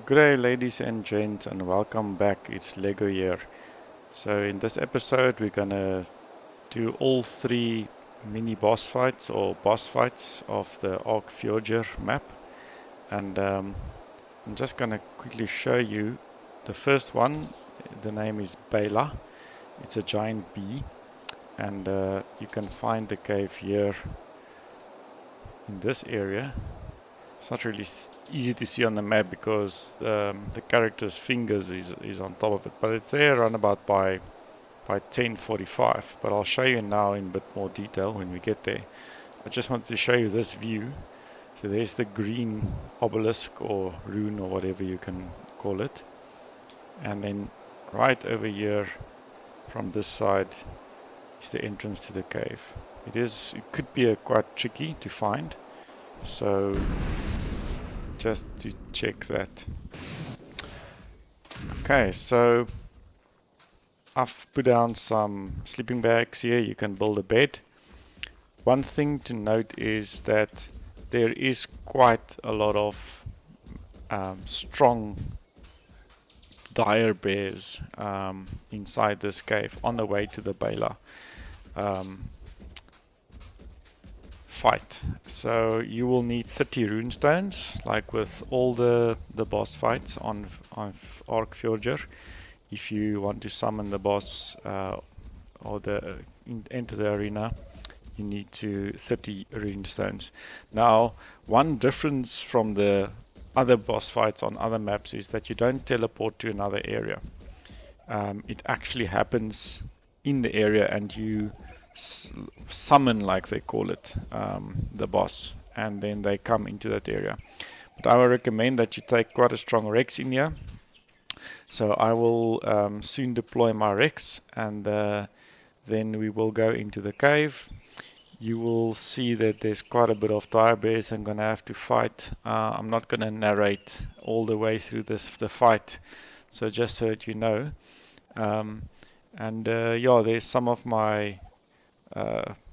Good day, ladies and gents, and welcome back. It's Lego here. So in this episode we're gonna do all three mini boss fights or boss fights of the ARK Fjordur map, and I'm just gonna quickly show you the first one. The name is Beyla. It's a giant bee, and you can find the cave here in this area. It's not really easy to see on the map because the character's fingers is on top of it, but it's there around about by 10:45. But I'll show you now in a bit more detail when we get there. I just wanted to show you this view. So there's the green obelisk or rune or whatever you can call it, and then right over here from this side is the entrance to the cave. It could be quite tricky to find, so just to check that. Okay, so I've put down some sleeping bags here. You can build a bed. One thing to note is that there is quite a lot of strong dire bears inside this cave on the way to the Beyla fight. So you will need 30 rune stones, like with all the boss fights on ARK Fjordur. If you want to summon the boss or enter the arena, you need 30 rune stones. Now, one difference from the other boss fights on other maps is that you don't teleport to another area. It actually happens in the area, and you summon, like they call it, the boss, and then they come into that area. But I would recommend that you take quite a strong Rex in here. So I will soon deploy my Rex, and then we will go into the cave. You will see that there's quite a bit of dire bears I'm gonna have to fight. I'm not gonna narrate all the way through the fight, so just so that you know. Yeah, there's some of my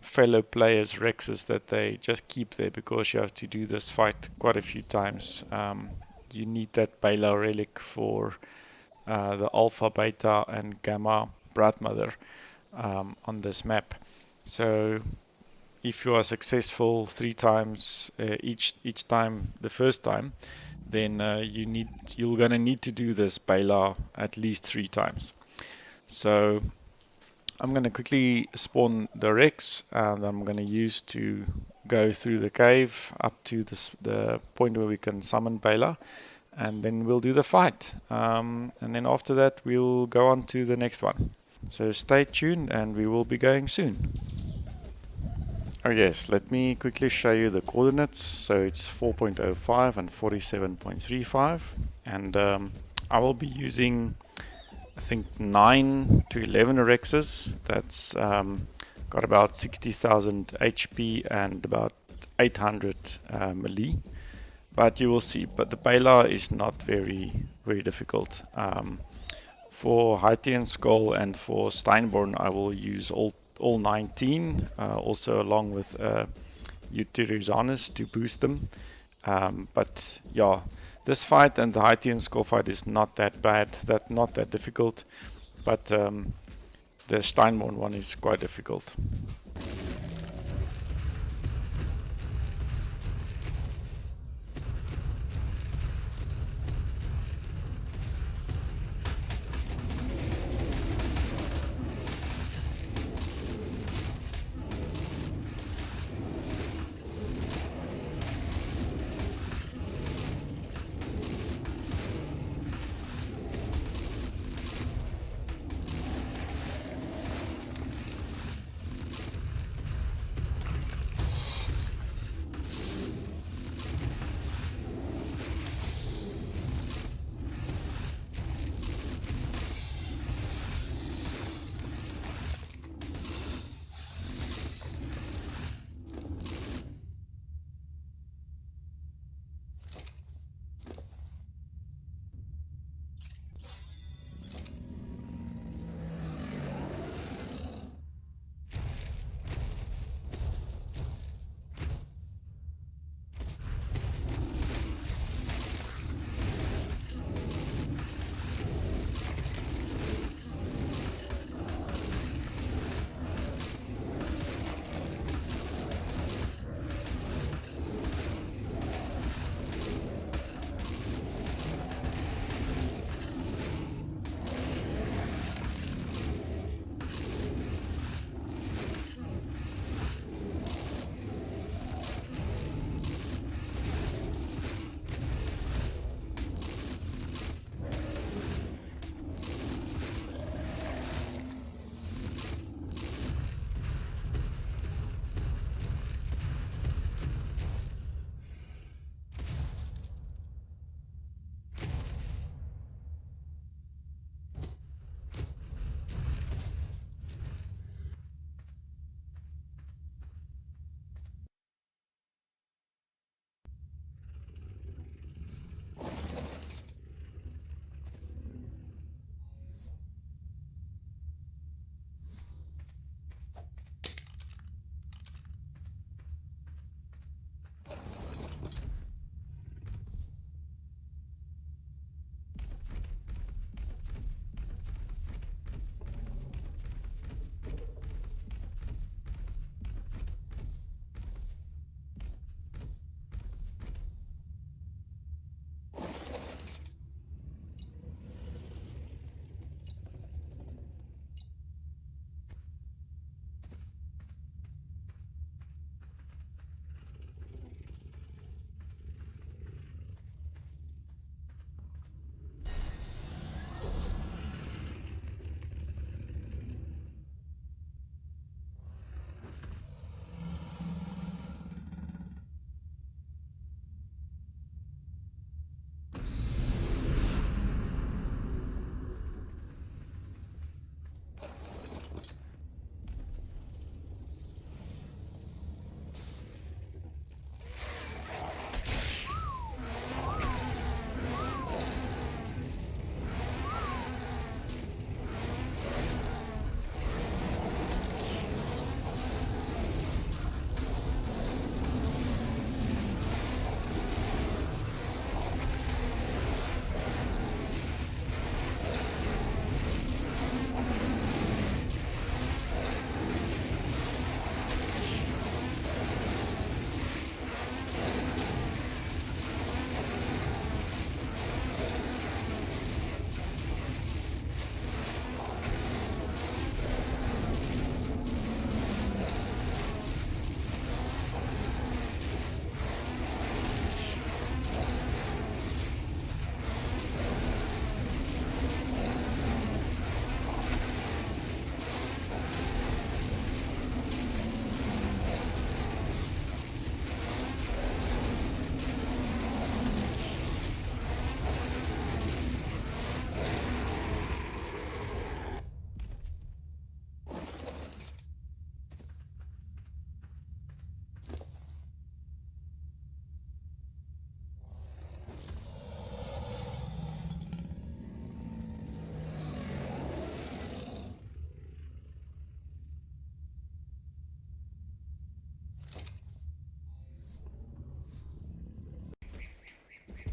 fellow players' Rexes that they just keep there because you have to do this fight quite a few times. You need that Beyla relic for the Alpha, Beta, and Gamma Bright Mother on this map. So if you are successful 3 times each time, the first time, then you're gonna need to do this Beyla at least 3 times. So I'm going to quickly spawn the Rex, and I'm going to use to go through the cave up to the point where we can summon Beyla, and then we'll do the fight. And then after that we'll go on to the next one. So stay tuned, and we will be going soon. Oh yes, let me quickly show you the coordinates. So it's 4.05 and 47.35, and I will be using, I think, 9 to 11 Rexes. That's got about 60,000 HP and about 800 melee. But you will see, but the Beyla is not very difficult. For Hati and Sköll and for Steinbjörn, I will use all 19, also along with Utilizanus to boost them. But yeah, this fight and the Hati and Sköll fight is not that bad, not that difficult, but the Steinbjörn one is quite difficult.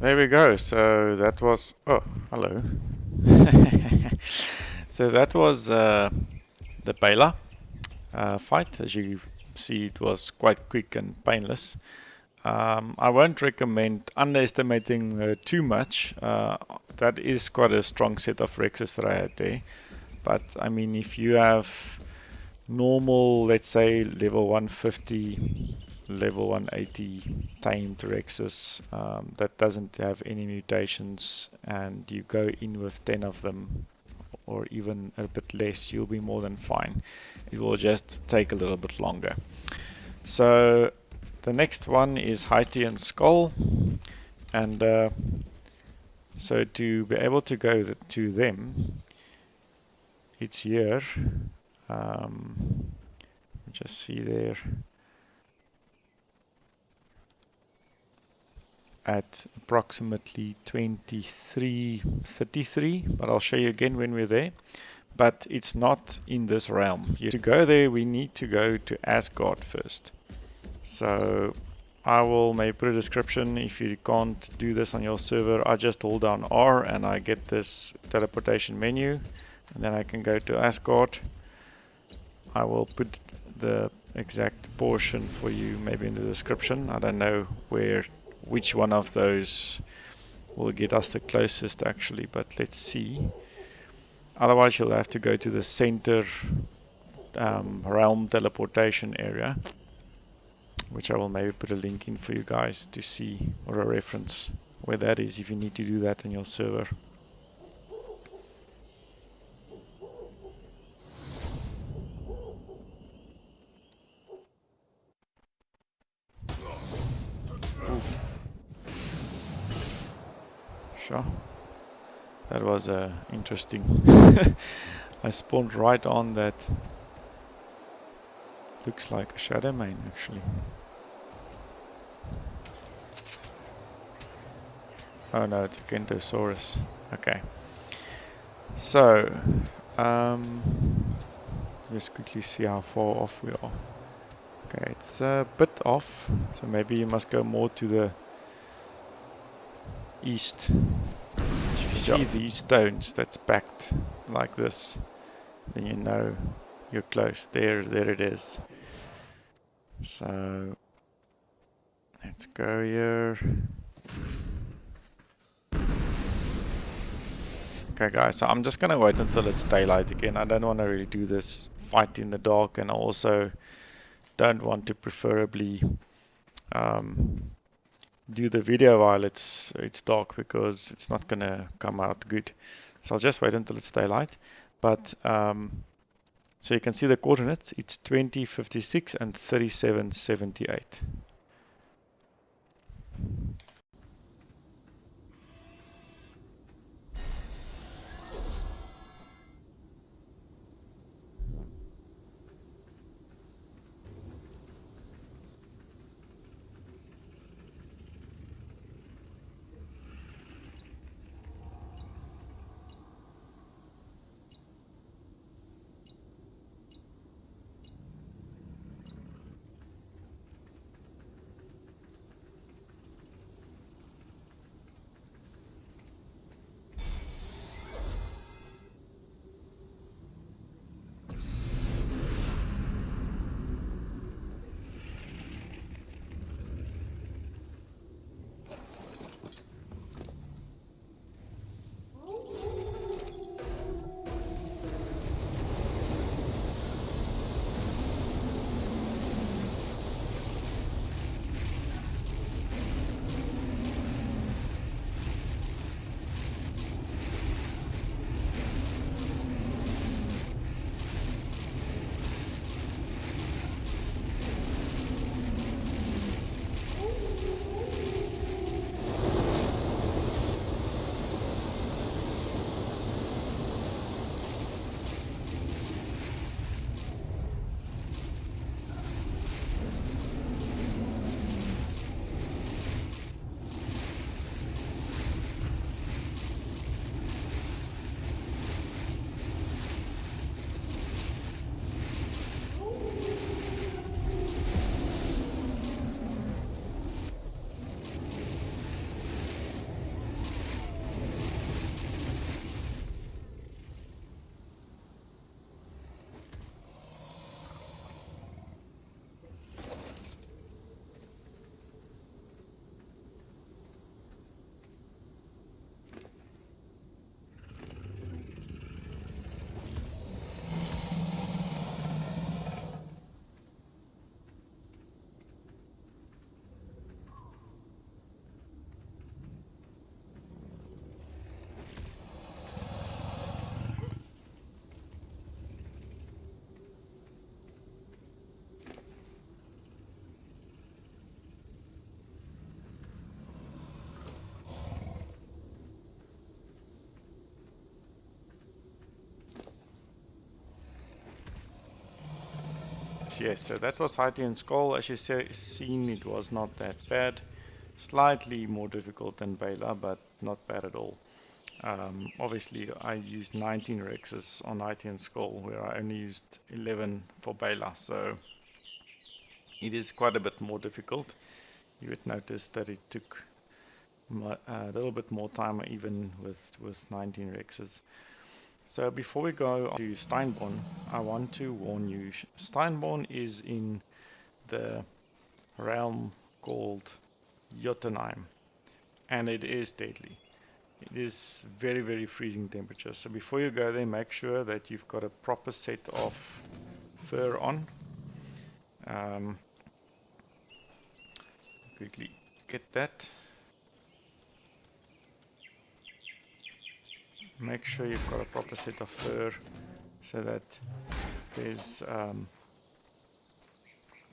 There we go. So that was, oh, hello. So that was the Beyla fight. As you see, it was quite quick and painless. I won't recommend underestimating too much. That is quite a strong set of Rexes that I had there. But I mean, if you have normal, let's say level 150, level 180 tamed Rexes that doesn't have any mutations, and you go in with 10 of them, or even a bit less, you'll be more than fine. It will just take a little bit longer. So the next one is Hati and Sköll, and so to be able to go to them, it's here. Just see there at approximately 23:33, but I'll show you again when we're there. But it's not in this realm. To go there, we need to go to Asgard first. So I will maybe put a description. If you can't do this on your server, I just hold down R and I get this teleportation menu, and then I can go to Asgard. I will put the exact portion for you maybe in the description. I don't know which one of those will get us the closest actually, but let's see. Otherwise you'll have to go to the center realm teleportation area, which I will maybe put a link in for you guys to see, or a reference where that is if you need to do that on your server. Ooh. Sure. That was interesting. I spawned right on that. Looks like a shadow mane actually. Oh no, it's a Kentosaurus. Okay. So, just quickly see how far off we are. Okay, it's a bit off, so maybe you must go more to the east. If you see these stones that's packed like this, then you know you're close. There it is. So, let's go here. Okay guys, so I'm just gonna wait until it's daylight again. I don't want to really do this fight in the dark, and I also don't want to preferably do the video while it's dark, because it's not gonna come out good. So I'll just wait until it's daylight. But so you can see the coordinates. It's 2056 and 3778. Yes, so that was Hati and Sköll. As you seen, it was not that bad. Slightly more difficult than Beyla, but not bad at all. Obviously, I used 19 Rexes on Hati and Sköll, where I only used 11 for Beyla, so it is quite a bit more difficult. You would notice that it took a little bit more time even with 19 Rexes. So before we go on to Steinbjörn, I want to warn you, Steinbjörn is in the realm called Jotunheim, and it is deadly. It is very, very freezing temperature. So before you go there, make sure that you've got a proper set of fur on. Quickly get that. Make sure you've got a proper set of fur so that there's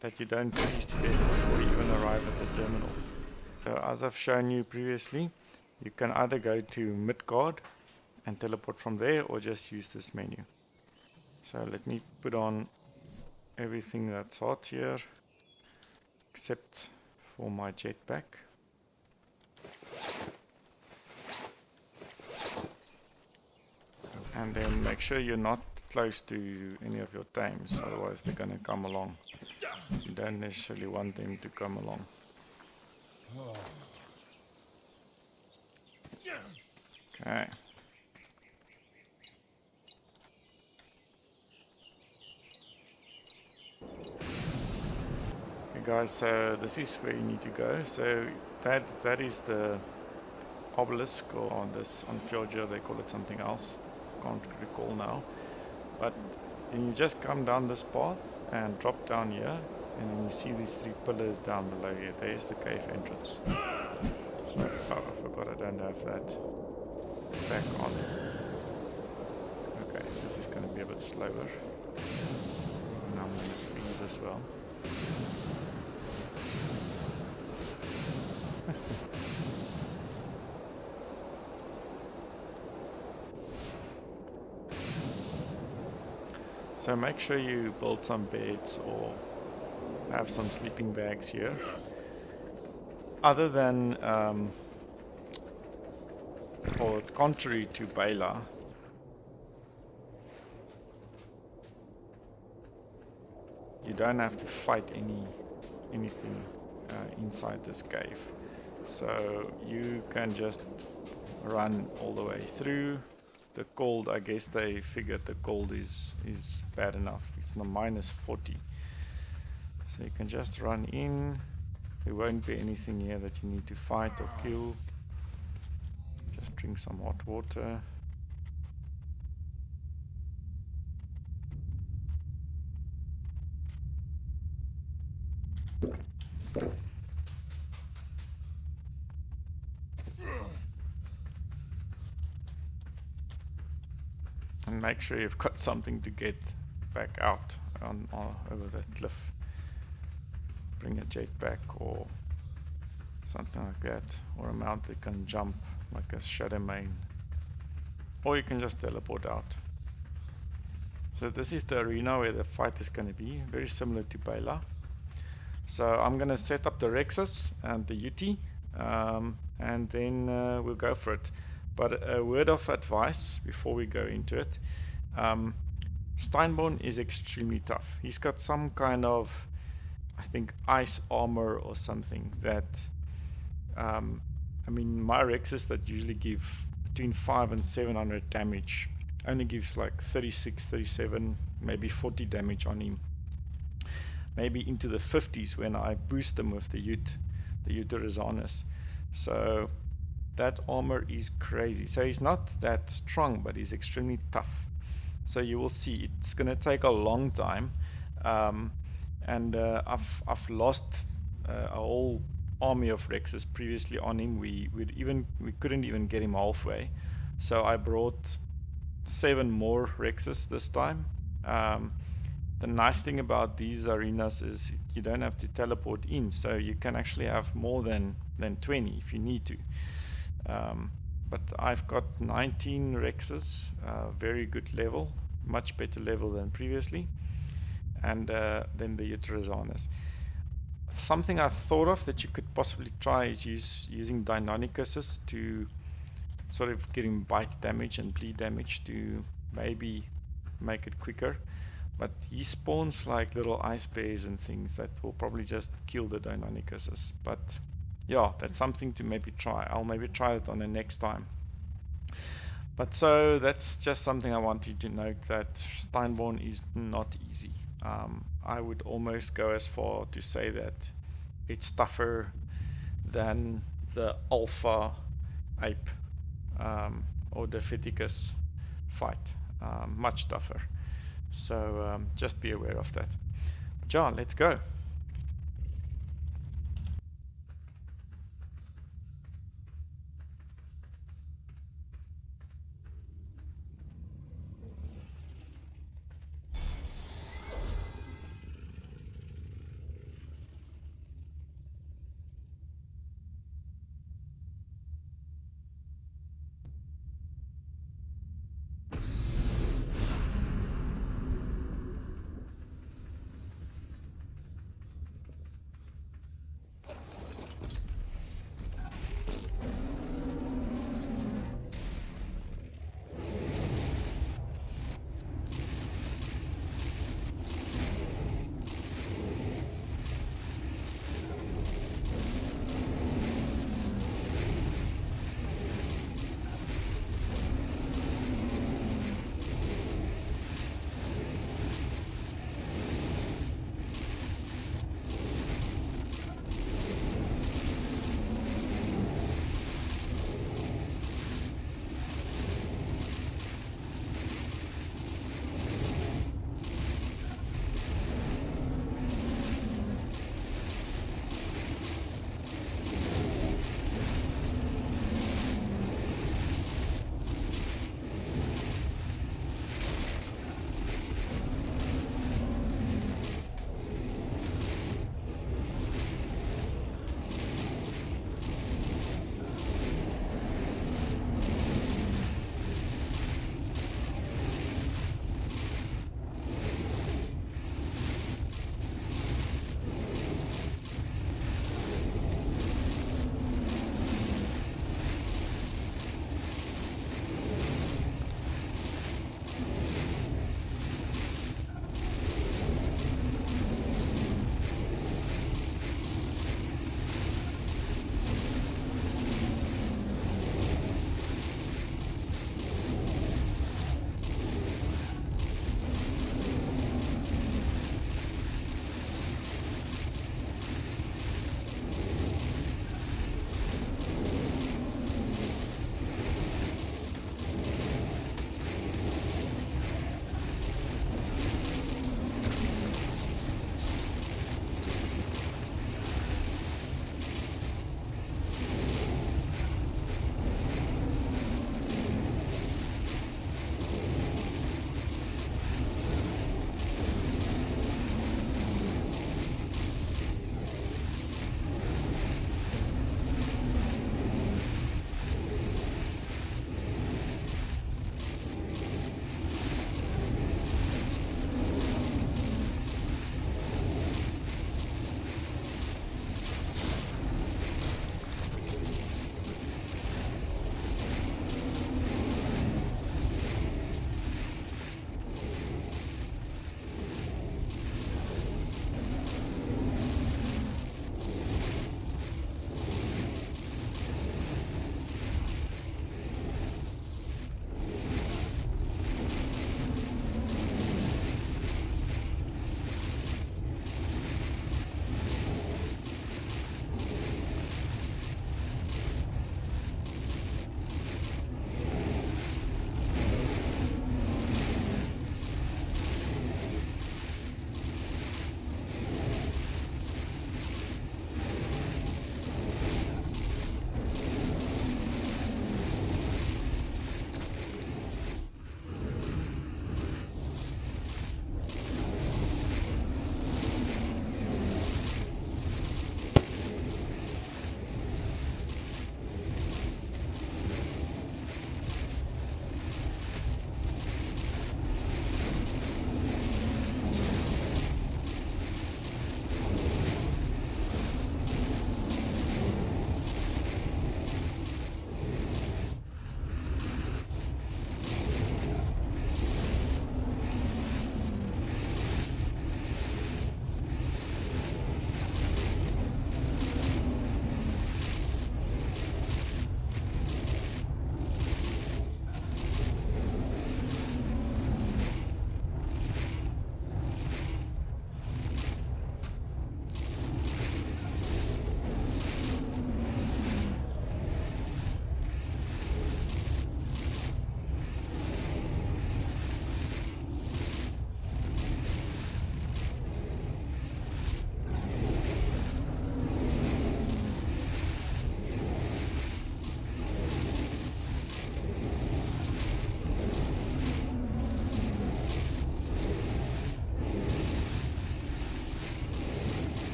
that you don't freeze to death before you even arrive at the terminal. So as I've shown you previously, you can either go to Midgard and teleport from there, or just use this menu. So let me put on everything that's hot here, except for my jetpack. And then make sure you're not close to any of your tames, otherwise they're going to come along. You don't necessarily want them to come along. Okay. Okay guys, so this is where you need to go. So that is the obelisk, or on Fjordur they call it something else. Can't recall now. But then you just come down this path and drop down here, and then you see these 3 pillars down below here. There's the cave entrance. So, oh, I forgot I don't have that back on. Okay, this is going to be a bit slower. And I'm going to freeze as well. So make sure you build some beds or have some sleeping bags here. Other than, or contrary to Beyla, you don't have to fight anything inside this cave. So you can just run all the way through. The cold, I guess they figured the cold is bad enough. It's now -40. So you can just run in. There won't be anything here that you need to fight or kill. Just drink some hot water. And make sure you've got something to get back out over that cliff. Bring a jetpack or something like that, or a mount that can jump like a shadow main, or you can just teleport out. So this is the arena where the fight is going to be, very similar to Beyla. So I'm going to set up the Rexes and the Uti, and then we'll go for it. But a word of advice before we go into it. Steinbjörn is extremely tough. He's got some kind of, I think, ice armor or something that, I mean, my Rexes that usually give between 500 and 700 damage only gives like 36, 37, maybe 40 damage on him. Maybe into the 50s when I boost them with the Uterizanus. So that armor is crazy. So he's not that strong, but he's extremely tough. So you will see it's going to take a long time. I've lost a whole army of Rexes previously on him. We couldn't even get him halfway. So I brought 7 more Rexes this time. The nice thing about these arenas is you don't have to teleport in, so you can actually have more than 20 if you need to. But I've got 19 Rexes, very good level, much better level than previously. and then the uterus harness. Something I thought of that you could possibly try is using Deinonychuses to sort of getting bite damage and bleed damage to maybe make it quicker. But he spawns like little ice bears and things that will probably just kill the Deinonychuses. But yeah, that's something to maybe try. I'll maybe try it on the next time. But so that's just something I wanted to note, that Steinbjörn is not easy. I would almost go as far to say that it's tougher than the alpha ape or the Fiticus fight. Much tougher. So just be aware of that. John, let's go.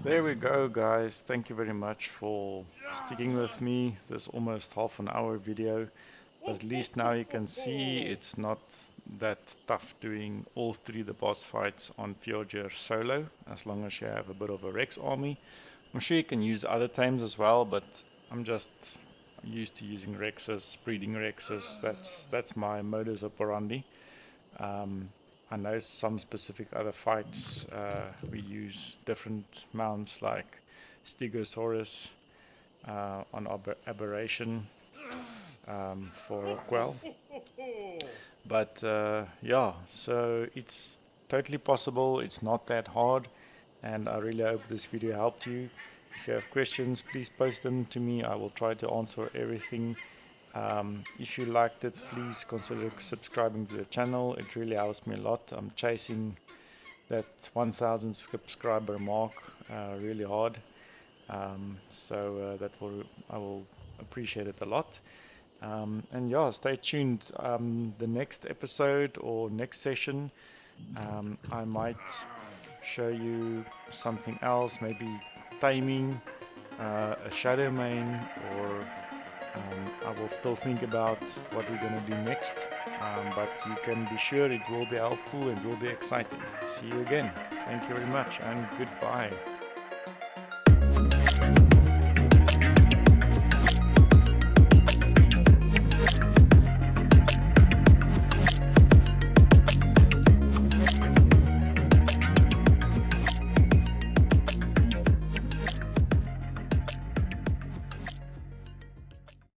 There we go, guys. Thank you very much for sticking with me this almost half an hour video. But at least now you can see it's not that tough doing all three of the boss fights on Fjordur solo, as long as you have a bit of a Rex army. I'm sure you can use other tames as well, but I'm just used to using Rexes, breeding Rexes. That's my modus operandi. I know some specific other fights we use different mounts like Stegosaurus on Aberration for Quell. But yeah, so it's totally possible. It's not that hard, and I really hope this video helped you. If you have questions, please post them to me. I will try to answer everything. If you liked it, please consider subscribing to the channel. It really helps me a lot. I'm chasing that 1000 subscriber mark really hard. So I will appreciate it a lot. And yeah, stay tuned. The next episode or next session, I might show you something else, maybe taming a shadow main, or I will still think about what we're going to do next. But you can be sure it will be helpful and will be exciting. See you again. Thank you very much and goodbye.